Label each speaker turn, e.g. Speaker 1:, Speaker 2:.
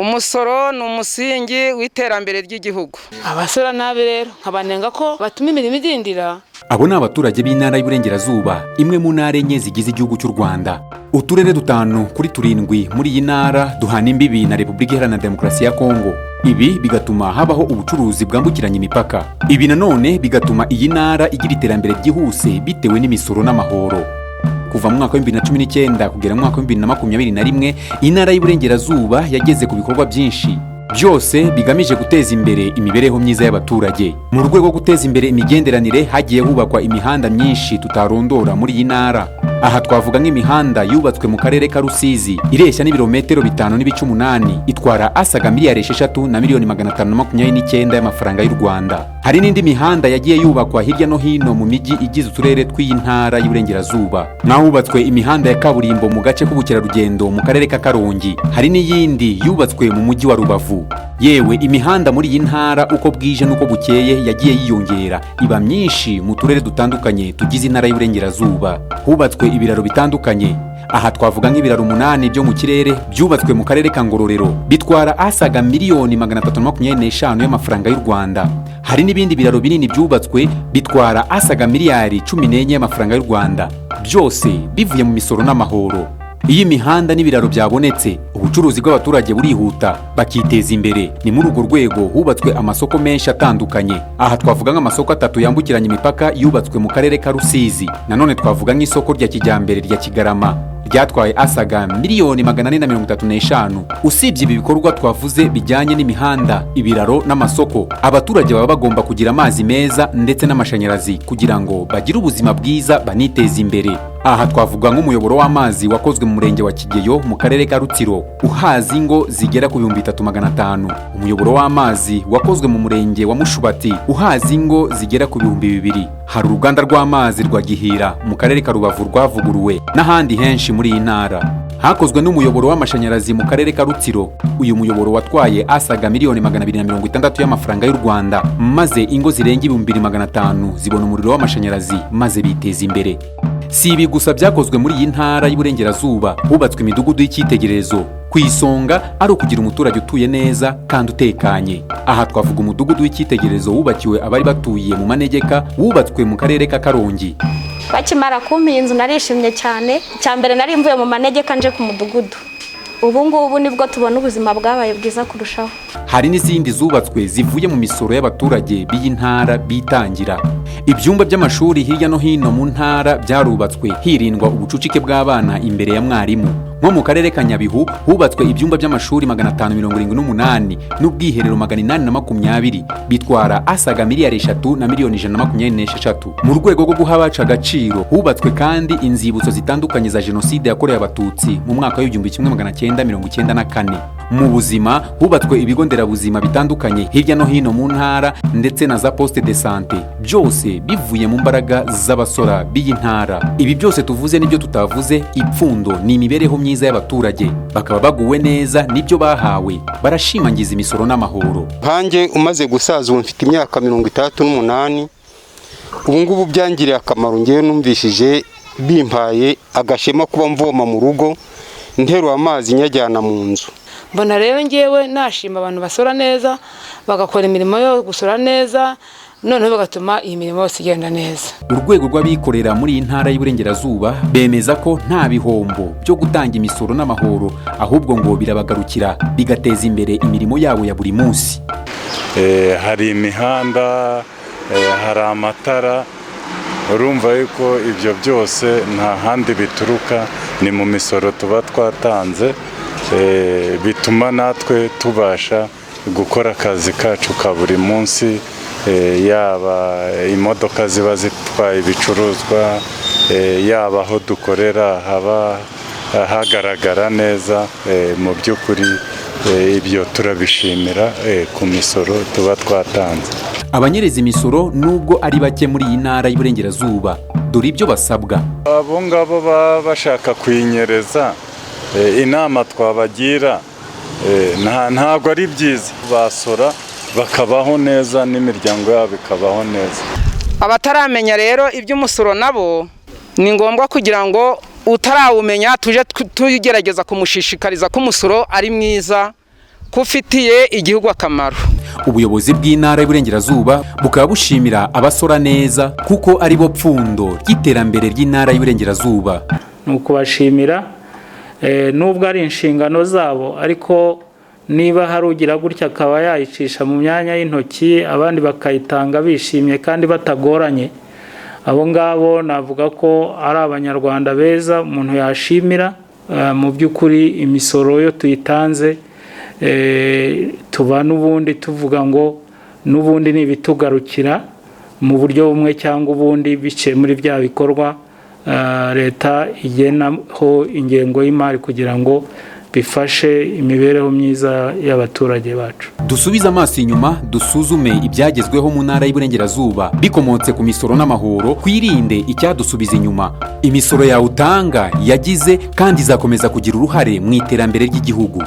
Speaker 1: Umusoro ni umusingi w'iterambere ry'igihugu.
Speaker 2: Abasora nabi rero nkabanenga ko batuma imirimo idindira.
Speaker 3: Abo ni abaturage b'intara y'Iburengerazuba, imwe mu ntara enye zigize igihugu cy'u Rwanda. Uturere 5 kuri 7 muri iyi ntara duhana imbibi na Repubulika Iharanira Demokarasi ya Kongo. Ibi bigatuma habaho ubucuruzi bwambukiranya imipaka. Ibi nanone bigatuma iyi ntara igira iterambere ryihuse bitewe n'imisoro n'amahoro. Kuva mu mwaka wa 2019 kugera mu mwaka wa 2021, intara y'Iburengerazuba yageze ku bikorwa byinshi, byose bigamije guteza imbere imibereho myiza y'abaturage. Mu rwego rwo guteza imbere imigenderanire, hagiye hubakwa imihanda myinshi tutarondora muri iyi ntara. Aha twavuga nk'imihanda yubatswe mu karere ka Rusizi ireshya n'ibirometero 5.8, itwara asaga miliyari 6,529 y'amafaranga y'u Rwanda. Hari n'indi mihanda yagiye yubakwa hirya no hino mu mijyi igize uturere tw'iyi ntara y'Iburengerazuba. Hubatswe imihanda ya kaburimbo mu gace k'ubukerarugendo mu karere ka Karongi. Hari n'iyindi yubatswe mu mujyi wa Rubavu. Yewe imihanda muri iyi ntara uko bwije nuko bukeye yagiye yiyongera, iba myinshi mu turere dutandukanye tugize intara y'Iburengerazuba. Hubatswe ibiraro bitandukanye. Aha twavuga nk'ibiraro 8 byo mu kirere byubatswe mu karere ka Ngororero, bitwara asaga miliyoni 325 y'amafaranga y'u Rwanda. Hari n'ibindi biraro binini byubatswe bitwara asaga miliyari 14 y'amafaranga y'u Rwanda, byose bivuye mu misoro n'amahoro. Iyi imihanda n'ibiraro byabonetse, ubucuruzi bw'abaturage burihuta bakiteza imbere. Ni muri urwo rwego hubatswe amasoko menshi atandukanye. Aha twavuga nk'amasoko 3 yambukiranya imipaka yubatswe mu karere ka Rusizi. Nanone twavuga nk'isoko rya kijyambere rya Kigarama ryatwaye asaga miliyoni 435. Usibye ibi bikorwa twavuze bijyanye n'imihanda, ibiraro n'amasoko, abaturage baba bagomba kugira amazi meza ndetse n'amashanyarazi kugira ngo bagire ubuzima bwiza baniteze imbere. Aha twavuga nk'umuyoboro w'amazi wakozwe mu murenge wa Kigeyo mu karere ka Rutsiro, uhaza ingo zigera ku 3500. Umuyoboro w'amazi wakozwe mu murenge wa Mushubati, uhaza ingo zigera ku 2000. Hari uruganda rw'amazi rwa Gihira mu karere ka Rubavu rwavuguruwe, n'ahandi henshi muri iyi ntara. Hakozwe n'umuyoboro w'amashanyarazi mu karere ka Rutsiro. Uyu muyoboro watwaye asaga miliyoni 260 y'amafaranga y'u Rwanda, maze ingo zirenga 2500 zibona umuriro w'amashanyarazi maze biteza imbere. Si ibi gusa byakozwe muri iyi ntara y'Iburengerazuba, hubatswe imidugudu y'icyitegererezo. Ku isonga ari ukugira umuturage utuye neza kandi utekanye. Aha twavuga umudugudu w'icyitegererezo wubakiwe abari batuye mu manegeka, wubatswe mu karere ka Karongi.
Speaker 4: Bakimara kumpa inzu narishimye cyane. Cyambere nari mvuye mu manegeka nje ku mudugudu. Ubu ngubu nibwo tubona ubuzima bwabaye bwiza kurushaho.
Speaker 3: Hari n'izindi zubatswe zivuye mu misoro y'abaturage b'iyi ntara bitangira. Ibyumba by'amashuri hirya no hino mu ntara byarubatswe hirindwa ubucucike bw'abana imbere ya mwarimu. Nko mu karere ka Nyabihu hubatswe ibyumba by'amashuri 578 n'ubwiherero 820, bitwara asaga miliyari 3,126. Mu rwego rwo guha abaca agaciro, hubatswe kandi inzibutso zitandukanye za Jenoside yakorewe Abatutsi mu mwaka wa 1994. Mu buzima hubatswe ibigo nderabuzima bitandukanye hirya no hino mu ntara ndetse na za poste de santé, byose bivuye mu mbaraga z'abasora b'iyi ntara. Ibi byose tuvuze nibyo tutavuze, ipfundo ni imibereho myiza y'abaturage, bakaba baguwe neza nibyo bahawe, barashimangiza imisoro n'amahoro.
Speaker 5: Hanjye umaze gusaza ubu mfite imyaka 68, ubu ngubu byangiriye akamaro. Ngewe numvishije bimpaye agashema kuba mvoma mu rugo, nterura amazi nyajyana mu nzu.
Speaker 2: Mbona rero ngewe nashima abantu basora neza, bagakora imirimo yo gusora neza, none bagatuma iyi mirimo yose igenda neza.
Speaker 3: Urwego rw'abikorera muri iyi ntara y'Iburengerazuba bemeza ko nta bihombo byo gutanga imisoro n'amahoro, ahubwo ngo birabagarukira bigateza imbere imirimo yabo ya buri munsi.
Speaker 6: Hari imihanda, hari amatara, urumva yuko ibyo byose nta handi bituruka, ni mu misoro tuba twatanze. Bituma natwe tubasha gukora akazi kacu ka buri munsi, yaba imodoka ziba zitwaye ibicuruzwa, yaba aho dukorera haba hagaragara neza. Mu by'ukuri ibyo turabishimira ku misoro tuba twatanze.
Speaker 3: Abanyereza imisoro nubwo ari bake muri iyi ntara y'Iburengerazuba, dore ibyo basabwa.
Speaker 6: Abo ngabo baba bashaka kwinyereza, inama twabagira ntabwo ari byiza. Basora bakabaho neza n'imiryango yabo ikabaho neza.
Speaker 1: Abataramenya rero iby'umusoro nabo ni ngombwa kugira ngo utarawumenya tuje tugerageza kumushishikariza ko umusoro ari mwiza ko ufitiye igihugu akamaro.
Speaker 3: Ubuyobozi bw'intara y'Iburengerazuba bukaba bushimira abasora neza kuko ari bo pfundo ry'iterambere ry'intara y'Iburengerazuba.
Speaker 7: Ni ukubashimira nubwo ari inshingano zabo, ariko niba hari ugira gutya akaba yayicisha mu myanya y'intoki abandi bakayitanga bishimye kandi batagoranye, abo ngabo navuga ko ari abanyarwanda beza umuntu yashimira. Mu by'ukuri imisoro yo tuyitanze tuba n'ubundi tuvuga ngo n'ubundi n'ibitugarukira mu buryo bumwe cyangwa ubundi biciye muri bya bikorwa leta igenaho ingengo y'imari kugira ngo bifashe imibereho myiza y'abaturage bacu.
Speaker 3: Dusubize amaso inyuma dusuzume ibyagezweho mu ntara y'Iburengerazuba bikomotse ku misoro n'amahoro, kwirinde icyadusubiza inyuma. Imisoro yawe utanga yagize kandi izakomeza kugira uruhare mu iterambere ry'igihugu.